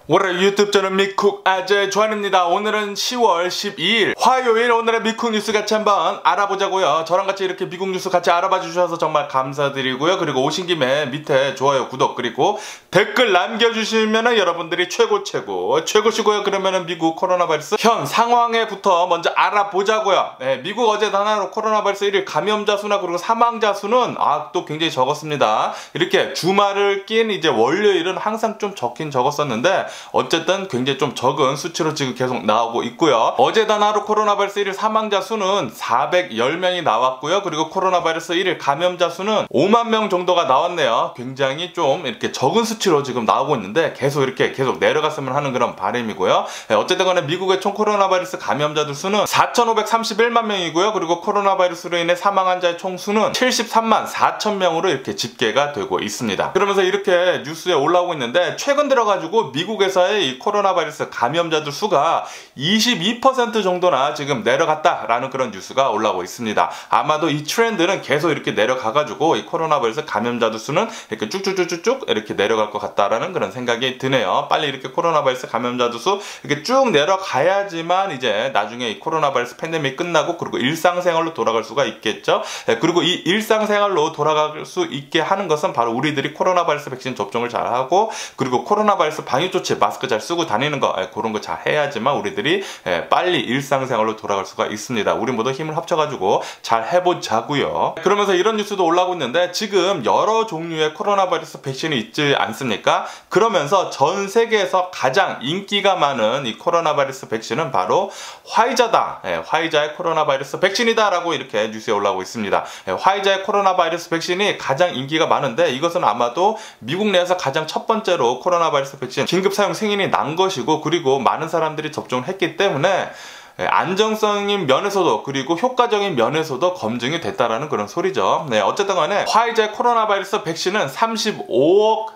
월요일 유튜브 채널 미쿡 아재 조한입니다. 오늘은 10월 12일 화요일, 오늘의 미쿡 뉴스 같이 한번 알아보자고요. 저랑 같이 이렇게 미국 뉴스 같이 알아봐 주셔서 정말 감사드리고요. 그리고 오신 김에 밑에 좋아요, 구독, 그리고 댓글 남겨주시면 여러분들이 최고시고요. 그러면은 미국 코로나 바이러스 현 상황에부터 먼저 알아보자고요. 네, 미국 어제 단화로 코로나 바이러스 1일 감염자 수나 그리고 사망자 수는 또 굉장히 적었습니다. 이렇게 주말을 낀 이제 월요일은 항상 좀 적긴 적었었는데 어쨌든 굉장히 좀 적은 수치로 지금 계속 나오고 있고요. 어제 단 하루 코로나 바이러스 1일 사망자 수는 410명이 나왔고요. 그리고 코로나 바이러스 1일 감염자 수는 5만 명 정도가 나왔네요. 굉장히 좀 이렇게 적은 수치로 지금 나오고 있는데 계속 내려갔으면 하는 그런 바람이고요. 어쨌든 간에 미국의 총 코로나 바이러스 감염자들 수는 4,531만 명이고요. 그리고 코로나 바이러스로 인해 사망한 자의 총 수는 73만 4천 명으로 이렇게 집계가 되고 있습니다. 그러면서 이렇게 뉴스에 올라오고 있는데 최근 들어가지고 미국에서의 이 코로나 바이러스 감염자들 수가 22% 정도나 지금 내려갔다라는 그런 뉴스가 올라오고 있습니다. 아마도 이 트렌드는 계속 이렇게 내려가가지고 이 코로나 바이러스 감염자들 수는 이렇게 쭉쭉쭉쭉 이렇게 내려갈 것 같다라는 그런 생각이 드네요. 빨리 이렇게 코로나 바이러스 감염자들 수 이렇게 쭉 내려가야지만 이제 나중에 이 코로나 바이러스 팬데믹 끝나고 그리고 일상생활로 돌아갈 수가 있겠죠. 그리고 이 일상생활로 돌아갈 수 있게 하는 것은 바로 우리들이 코로나 바이러스 백신 접종을 잘하고 그리고 코로나 바이러스 방역 조치 마스크 잘 쓰고 다니는 거 그런 거 잘 해야지만 우리들이 빨리 일상생활로 돌아갈 수가 있습니다. 우리 모두 힘을 합쳐가지고 잘 해보자고요. 그러면서 이런 뉴스도 올라오고 있는데 지금 여러 종류의 코로나 바이러스 백신이 있지 않습니까? 그러면서 전 세계에서 가장 인기가 많은 이 코로나 바이러스 백신은 바로 화이자다. 화이자의 코로나 바이러스 백신이다 라고 이렇게 뉴스에 올라오고 있습니다. 화이자의 코로나 바이러스 백신이 가장 인기가 많은데 이것은 아마도 미국 내에서 가장 첫 번째로 코로나 바이러스 백신 긴급 사용 승인이 난 것이고 그리고 많은 사람들이 접종을 했기 때문에 안정성인 면에서도 그리고 효과적인 면에서도 검증이 됐다라는 그런 소리죠. 어쨌든 간에 화이자의 코로나 바이러스 백신은 35억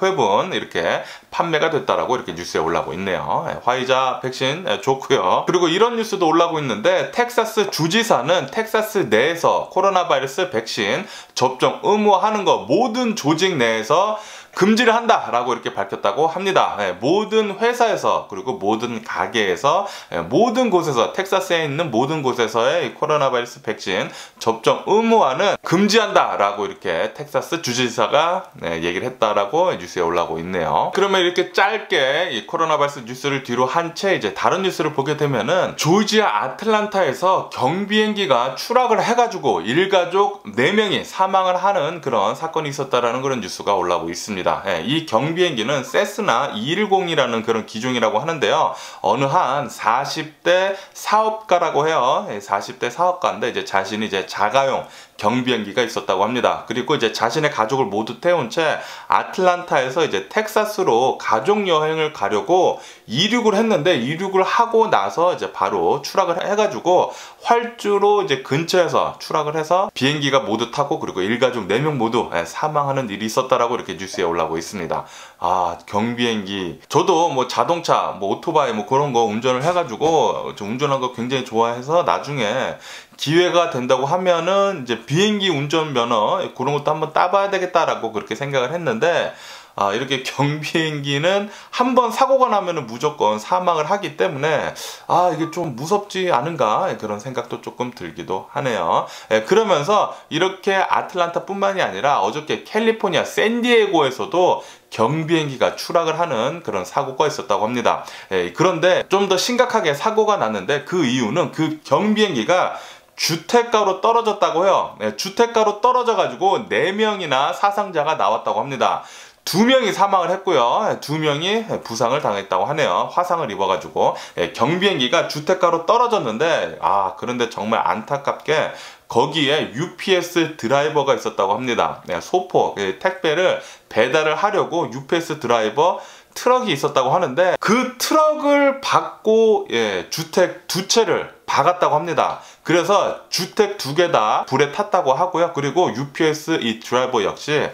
회분 이렇게 판매가 됐다라고 이렇게 뉴스에 올라오고 있네요. 화이자 백신 좋고요. 그리고 이런 뉴스도 올라오고 있는데 텍사스 주지사는 텍사스 내에서 코로나 바이러스 백신 접종 의무화하는 거 모든 조직 내에서 금지를 한다라고 이렇게 밝혔다고 합니다. 모든 회사에서 그리고 모든 가게에서 모든 곳에서 텍사스에 있는 모든 곳에서의 코로나 바이러스 백신 접종 의무화는 금지한다라고 이렇게 텍사스 주지사가 얘기를 했다라고 뉴스에 올라오고 있네요. 그러면 이렇게 짧게 이 코로나 바이러스 뉴스를 뒤로 한 채 이제 다른 뉴스를 보게 되면은 조지아 아틀란타에서 경비행기가 추락을 해가지고 일가족 4명이 사망을 하는 그런 사건이 있었다라는 그런 뉴스가 올라오고 있습니다. 이 경비행기는 세스나 210이라는 그런 기종이라고 하는데요. 어느 한 40대 사업가라고 해요. 40대 사업가인데 이제 자신이 이제 자가용 경비행기가 있었다고 합니다. 그리고 이제 자신의 가족을 모두 태운 채 아틀란타에서 이제 텍사스로 가족 여행을 가려고 이륙을 했는데 이륙을 하고 나서 이제 바로 추락을 해가지고 활주로 이제 근처에서 추락을 해서 비행기가 모두 타고 그리고 일가족 4명 모두 사망하는 일이 있었다라고 이렇게 뉴스에 올라오고 있습니다. 경비행기 저도 뭐 자동차 오토바이 그런 거 운전을 해가지고 운전한 거 굉장히 좋아해서 나중에 기회가 된다고 하면은 이제 비행기 운전면허 그런 것도 한번 따봐야 되겠다라고 그렇게 생각을 했는데 이렇게 경비행기는 한번 사고가 나면은 무조건 사망을 하기 때문에 이게 좀 무섭지 않은가 그런 생각도 조금 들기도 하네요. 그러면서 이렇게 아틀란타 뿐만이 아니라 어저께 캘리포니아 샌디에고에서도 경비행기가 추락을 하는 그런 사고가 있었다고 합니다. 그런데 좀 더 심각하게 사고가 났는데 그 이유는 그 경비행기가 주택가로 떨어졌다고 해요. 주택가로 떨어져 가지고 4명이나 사상자가 나왔다고 합니다. 2명이 사망을 했고요. 2명이 부상을 당했다고 하네요. 화상을 입어가지고 경비행기가 주택가로 떨어졌는데 그런데 정말 안타깝게 거기에 UPS 드라이버가 있었다고 합니다. 소포 택배를 배달을 하려고 UPS 드라이버 트럭이 있었다고 하는데 그 트럭을 받고 주택 2채를 박았다고 합니다. 그래서 주택 2개 다 불에 탔다고 하고요. 그리고 UPS 이 드라이버 역시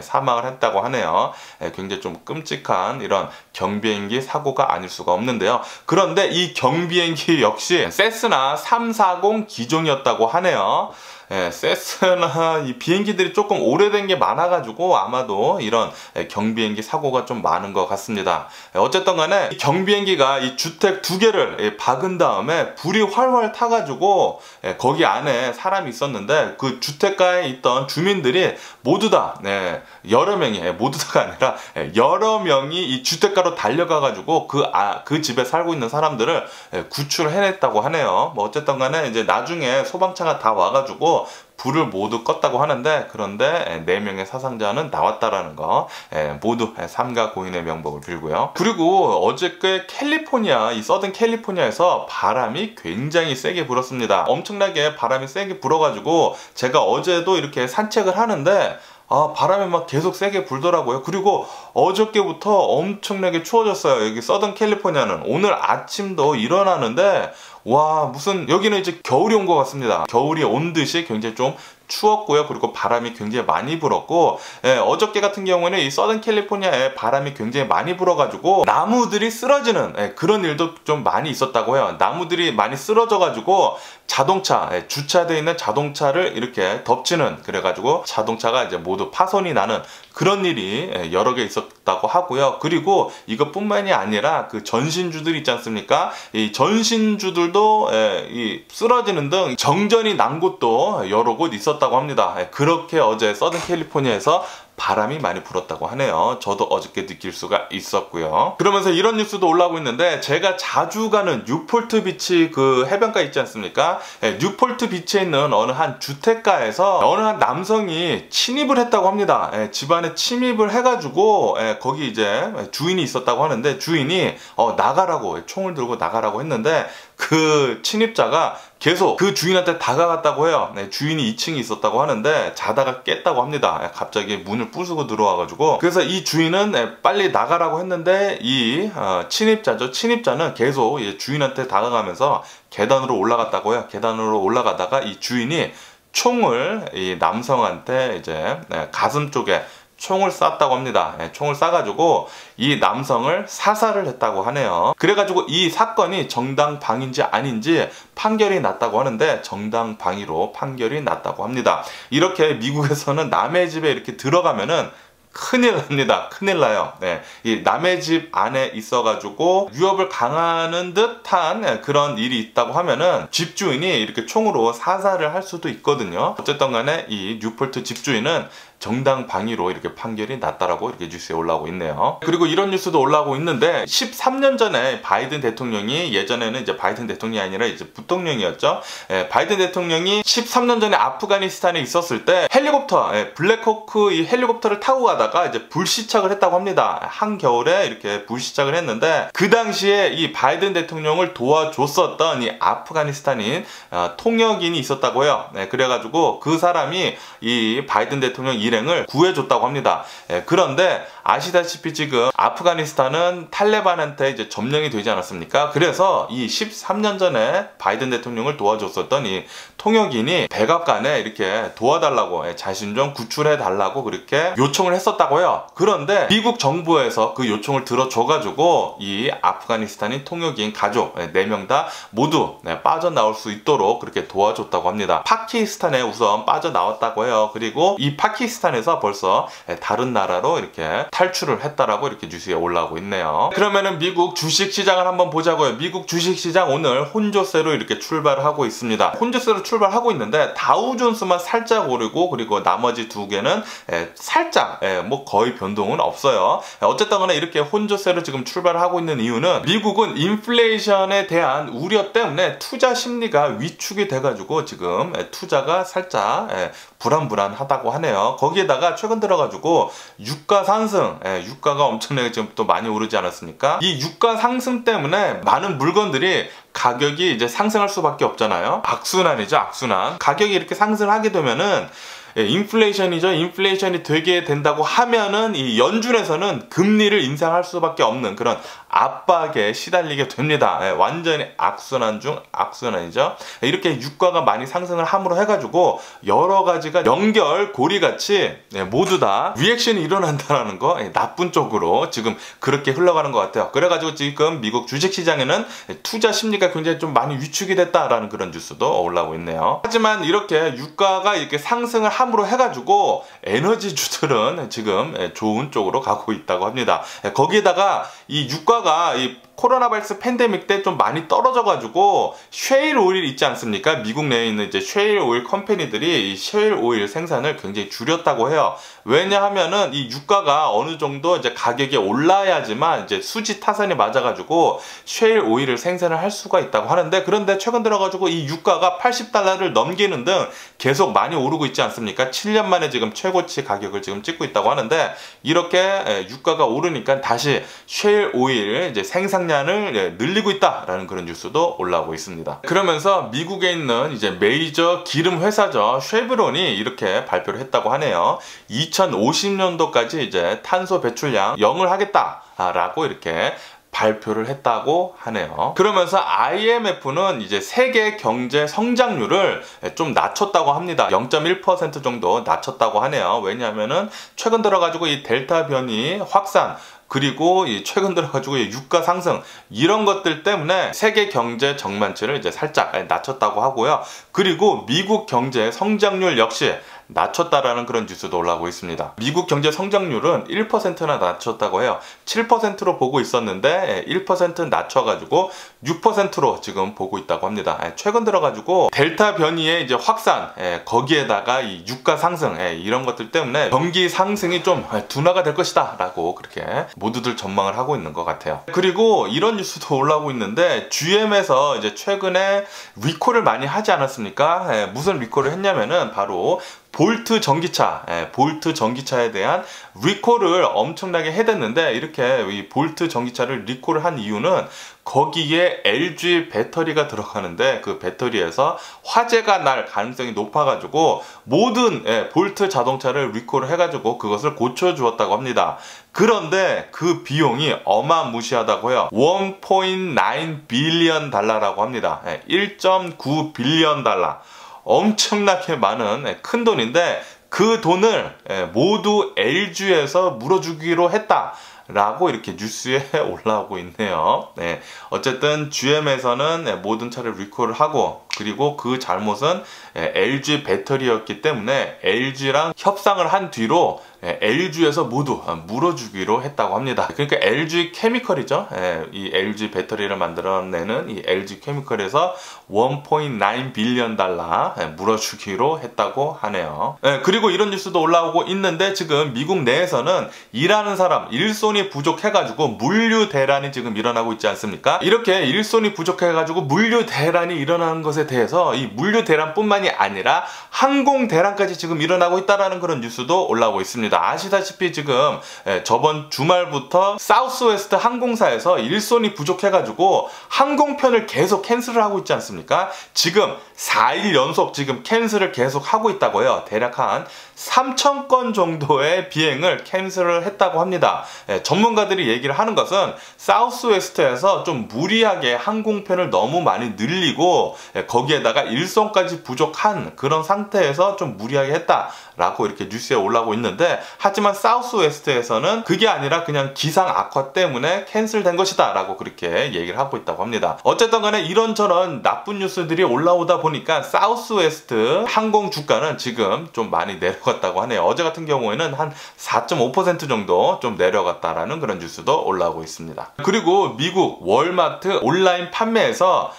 사망을 했다고 하네요. 굉장히 좀 끔찍한 이런 경비행기 사고가 아닐 수가 없는데요. 그런데 이 경비행기 역시 세스나 340 기종이었다고 하네요. 세스나 이 비행기들이 조금 오래된 게 많아가지고 아마도 이런 경비행기 사고가 좀 많은 것 같습니다. 어쨌든 간에 이 경비행기가 이 주택 2개를 박은 다음에 불이 활활 타가지고 거기 안에 사람이 있었는데 그 주택가에 있던 주민들이 모두 다 여러 명이 모두 다가 아니라 여러 명이 이 주택가로 달려가가지고 그 집에 살고 있는 사람들을 구출을 해냈다고 하네요. 뭐 어쨌든 간에 이제 나중에 소방차가 다 와가지고 불을 모두 껐다고 하는데, 그런데 4명의 사상자는 나왔다라는 거 모두 삼가 고인의 명복을 빌고요. 그리고 어저께 캘리포니아, 이 서든 캘리포니아에서 바람이 굉장히 세게 불었습니다. 엄청나게 바람이 세게 불어가지고 제가 어제도 이렇게 산책을 하는데 바람이 막 계속 세게 불더라고요. 그리고 어저께부터 엄청나게 추워졌어요. 여기 서든 캘리포니아는 오늘 아침도 일어나는데 와, 무슨 여기는 이제 겨울이 온 것 같습니다. 겨울이 온 듯이 굉장히 좀 추웠고요. 그리고 바람이 굉장히 많이 불었고, 어저께 같은 경우는 이 서든 캘리포니아에 바람이 굉장히 많이 불어가지고 나무들이 쓰러지는 그런 일도 좀 많이 있었다고 해요. 나무들이 많이 쓰러져가지고 자동차, 주차되어 있는 자동차를 이렇게 덮치는, 그래가지고 자동차가 이제 모두 파손이 나는 그런 일이 여러 개 있었다고 하고요. 그리고 이것뿐만이 아니라 그 전신주들 있지 않습니까? 이 전신주들도 이 쓰러지는 등 정전이 난 곳도 여러 곳 있었다고 합니다. 그렇게 어제 서든 캘리포니아에서 바람이 많이 불었다고 하네요. 저도 어저께 느낄 수가 있었고요. 그러면서 이런 뉴스도 올라오고 있는데, 제가 자주 가는 뉴폴트 비치 그 해변가 있지 않습니까? 뉴폴트 비치에 있는 어느 한 주택가에서 어느 한 남성이 침입을 했다고 합니다. 집안에 침입을 해가지고 거기 이제 주인이 있었다고 하는데, 주인이 나가라고, 총을 들고 나가라고 했는데 그 침입자가 계속 그 주인한테 다가갔다고 해요. 주인이 2층에 있었다고 하는데 자다가 깼다고 합니다. 갑자기 문을 부수고 들어와가지고. 그래서 이 주인은 빨리 나가라고 했는데 이 침입자는 계속 주인한테 다가가면서 계단으로 올라갔다고 해요. 계단으로 올라가다가 이 주인이 총을 이 남성한테 이제 가슴 쪽에 총을 쐈다고 합니다. 총을 쏴가지고 이 남성을 사살을 했다고 하네요. 그래가지고 이 사건이 정당방위인지 아닌지 판결이 났다고 하는데, 정당방위로 판결이 났다고 합니다. 이렇게 미국에서는 남의 집에 이렇게 들어가면은 큰일 납니다. 큰일 나요. 이 남의 집 안에 있어가지고 위협을 강하는 듯한 그런 일이 있다고 하면은 집주인이 이렇게 총으로 사살을 할 수도 있거든요. 어쨌든 간에 이 뉴폴트 집주인은 정당방위로 이렇게 판결이 났다라고 이렇게 뉴스에 올라오고 있네요. 그리고 이런 뉴스도 올라오고 있는데, 13년 전에 바이든 대통령이, 예전에는 이제 바이든 대통령이 아니라 이제 부통령이었죠. 바이든 대통령이 13년 전에 아프가니스탄에 있었을 때 헬리콥터, 블랙호크 이 헬리콥터를 타고 가다가 이제 불시착을 했다고 합니다. 한겨울에 이렇게 불시착을 했는데, 그 당시에 이 바이든 대통령을 도와줬었던 이 아프가니스탄인 통역인이 있었다고 해요. 그래가지고 그 사람이 이 바이든 대통령 일행을 구해줬다고 합니다. 그런데 아시다시피 지금 아프가니스탄은 탈레반한테 이제 점령이 되지 않았습니까? 그래서 이 13년 전에 바이든 대통령을 도와줬었던 이 통역인이 백악관에 이렇게 도와달라고, 자신 좀 구출해달라고 그렇게 요청을 했었다고 해요. 그런데 미국 정부에서 그 요청을 들어줘가지고 이 아프가니스탄인 통역인 가족 4명 다 모두 빠져나올 수 있도록 그렇게 도와줬다고 합니다. 파키스탄에 우선 빠져나왔다고 해요. 그리고 이 파키스탄에서 벌써 다른 나라로 이렇게 탈출을 했다라고 이렇게 뉴스에 올라오고 있네요. 그러면은 미국 주식시장을 한번 보자고요. 미국 주식시장 오늘 혼조세로 이렇게 출발을 하고 있습니다. 혼조세로 출발하고 있는데 다우존스만 살짝 오르고, 그리고 나머지 2개는 살짝 뭐 거의 변동은 없어요. 어쨌든 간에 이렇게 혼조세로 지금 출발을 하고 있는 이유는, 미국은 인플레이션에 대한 우려 때문에 투자 심리가 위축이 돼가지고 지금 투자가 살짝 불안불안하다고 하네요. 거기에다가 최근 들어가지고 유가 상승, 유가가 엄청나게 지금 또 많이 오르지 않았습니까? 이 유가 상승 때문에 많은 물건들이 가격이 이제 상승할 수밖에 없잖아요. 악순환이죠, 악순환. 가격이 이렇게 상승하게 되면은 인플레이션이죠. 인플레이션이 되게 된다고 하면은 이 연준에서는 금리를 인상할 수밖에 없는 그런 압박에 시달리게 됩니다. 완전히 악순환 중 악순환이죠. 이렇게 유가가 많이 상승을 함으로 해가지고 여러 가지가 연결고리같이 모두 다 리액션이 일어난다는 거, 나쁜 쪽으로 지금 그렇게 흘러가는 것 같아요. 그래가지고 지금 미국 주식시장에는 투자 심리가 경기가 굉장히 좀 많이 위축이 됐다라는 그런 뉴스도 올라오고 있네요. 하지만 이렇게 유가가 이렇게 상승을 함으로 해가지고 에너지주들은 지금 좋은 쪽으로 가고 있다고 합니다. 거기에다가 이 유가가 이 코로나 바이러스 팬데믹 때 좀 많이 떨어져가지고 쉐일 오일 있지 않습니까? 미국 내에 있는 이제 쉐일 오일 컴퍼니들이 이 쉐일 오일 생산을 굉장히 줄였다고 해요. 왜냐하면은 이 유가가 어느 정도 이제 가격이 올라야지만 이제 수지 타산이 맞아가지고 쉐일 오일을 생산을 할 수가 있다고 하는데, 그런데 최근 들어가지고 이 유가가 $80를 넘기는 등 계속 많이 오르고 있지 않습니까? 7년 만에 지금 최고치 가격을 지금 찍고 있다고 하는데, 이렇게 유가가 오르니까 다시 쉐일 오일 이제 생산량을 늘리고 있다라는 그런 뉴스도 올라오고 있습니다. 그러면서 미국에 있는 이제 메이저 기름 회사죠, 쉐브론이 이렇게 발표를 했다고 하네요. 2050년도까지 이제 탄소 배출량 0을 하겠다라고 이렇게 발표를 했다고 하네요. 그러면서 IMF는 이제 세계 경제 성장률을 좀 낮췄다고 합니다. 0.1% 정도 낮췄다고 하네요. 왜냐하면은 최근 들어가지고 이 델타 변이 확산, 그리고 이 최근 들어가지고 유가 상승, 이런 것들 때문에 세계 경제 전망치를 이제 살짝 낮췄다고 하고요. 그리고 미국 경제 성장률 역시 낮췄다라는 그런 뉴스도 올라오고 있습니다. 미국 경제 성장률은 1%나 낮췄다고 해요. 7%로 보고 있었는데 1% 낮춰가지고 6%로 지금 보고 있다고 합니다. 최근 들어가지고 델타 변이의 이제 확산, 거기에다가 이 유가 상승, 이런 것들 때문에 경기 상승이 좀 둔화가 될 것이다 라고 그렇게 모두들 전망을 하고 있는 것 같아요. 그리고 이런 뉴스도 올라오고 있는데, GM에서 이제 최근에 리콜을 많이 하지 않았습니까? 무슨 리콜을 했냐면은 바로 볼트 전기차, 볼트 전기차에 대한 리콜을 엄청나게 해댔는데, 이렇게 이 볼트 전기차를 리콜을 한 이유는 거기에 LG 배터리가 들어가는데 그 배터리에서 화재가 날 가능성이 높아가지고 모든 볼트 자동차를 리콜을 해가지고 그것을 고쳐주었다고 합니다. 그런데 그 비용이 어마무시하다고 해요. 1.9 빌리언 달러라고 합니다. 1.9 빌리언 달러. 엄청나게 많은 큰 돈인데, 그 돈을 모두 LG에서 물어주기로 했다 라고 이렇게 뉴스에 올라오고 있네요. 어쨌든 GM에서는 모든 차를 리콜을 하고, 그리고 그 잘못은 LG 배터리였기 때문에 LG랑 협상을 한 뒤로 LG에서 모두 물어주기로 했다고 합니다. 그러니까 LG 케미컬이죠. 이 LG 배터리를 만들어내는 이 LG 케미컬에서 1.9 빌리언 달러 물어주기로 했다고 하네요. 그리고 이런 뉴스도 올라오고 있는데, 지금 미국 내에서는 일하는 사람 일손이 부족해가지고 물류 대란이 지금 일어나고 있지 않습니까? 이렇게 일손이 부족해가지고 물류 대란이 일어나는 것에 대해서 이 물류 대란뿐만이 아니라 항공 대란까지 지금 일어나고 있다는 그런 뉴스도 올라오고 있습니다. 아시다시피 지금 저번 주말부터 사우스웨스트 항공사에서 일손이 부족해가지고 항공편을 계속 캔슬을 하고 있지 않습니까? 지금 4일 연속 지금 캔슬을 계속 하고 있다고 해요. 대략 한 3,000건 정도의 비행을 캔슬을 했다고 합니다. 전문가들이 얘기를 하는 것은 사우스웨스트에서 좀 무리하게 항공편을 너무 많이 늘리고 거기에다가 일손까지 부족한 그런 상태에서 좀 무리하게 했다라고 이렇게 뉴스에 올라오고 있는데, 하지만 사우스웨스트에서는 그게 아니라 그냥 기상 악화 때문에 캔슬된 것이다 라고 그렇게 얘기를 하고 있다고 합니다. 어쨌든 간에 이런저런 나쁜 뉴스들이 올라오다 보니까 사우스웨스트 항공 주가는 지금 좀 많이 내려갔다고 하네요. 어제 같은 경우에는 한 4.5% 정도 좀 내려갔다라는 그런 뉴스도 올라오고 있습니다. 그리고 미국 월마트 온라인 판매에서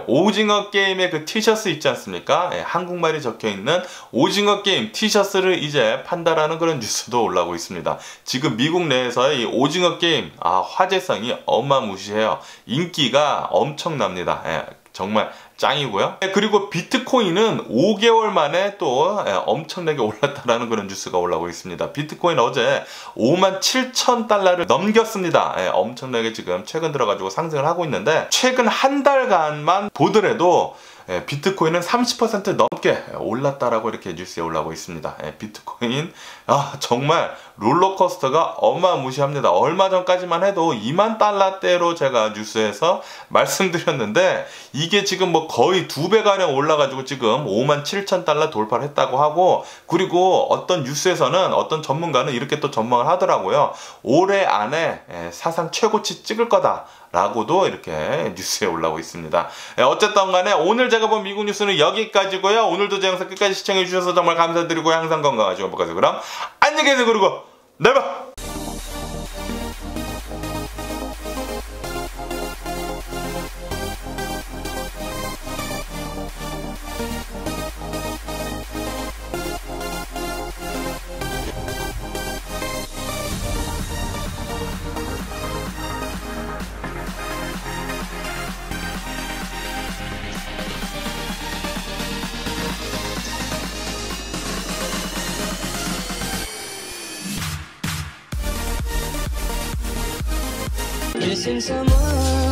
오징어 게임의 그 티셔츠 있지 않습니까? 한국말이 적혀있는 오징어 게임 티셔츠를 이제 판다라는 그런 뉴스도 올라오고 있습니다. 지금 미국 내에서의 이 오징어 게임 화제성이 어마무시해요. 인기가 엄청납니다. 정말 짱이고요. 그리고 비트코인은 5개월 만에 또 엄청나게 올랐다라는 그런 뉴스가 올라오고 있습니다. 비트코인 어제 57,000달러를 넘겼습니다. 엄청나게 지금 최근 들어가지고 상승을 하고 있는데, 최근 한 달간만 보더라도 비트코인은 30% 넘게 올랐다라고 이렇게 뉴스에 올라오고 있습니다. 비트코인 정말 롤러코스터가 어마무시합니다. 얼마 전까지만 해도 2만 달러대로 제가 뉴스에서 말씀드렸는데, 이게 지금 뭐 거의 2배가량 올라가지고 지금 57,000달러 돌파를 했다고 하고, 그리고 어떤 뉴스에서는 어떤 전문가는 이렇게 또 전망을 하더라고요. 올해 안에 사상 최고치 찍을 거다 라고도 이렇게 뉴스에 올라오고 있습니다. 어쨌든 간에 오늘 제가 본 미국 뉴스는 여기까지고요. 오늘도 제 영상 끝까지 시청해 주셔서 정말 감사드리고요. 항상 건강하시고 행복하세요. 그럼 안녕히 계세요. 그리고 내일 봐. Missing someone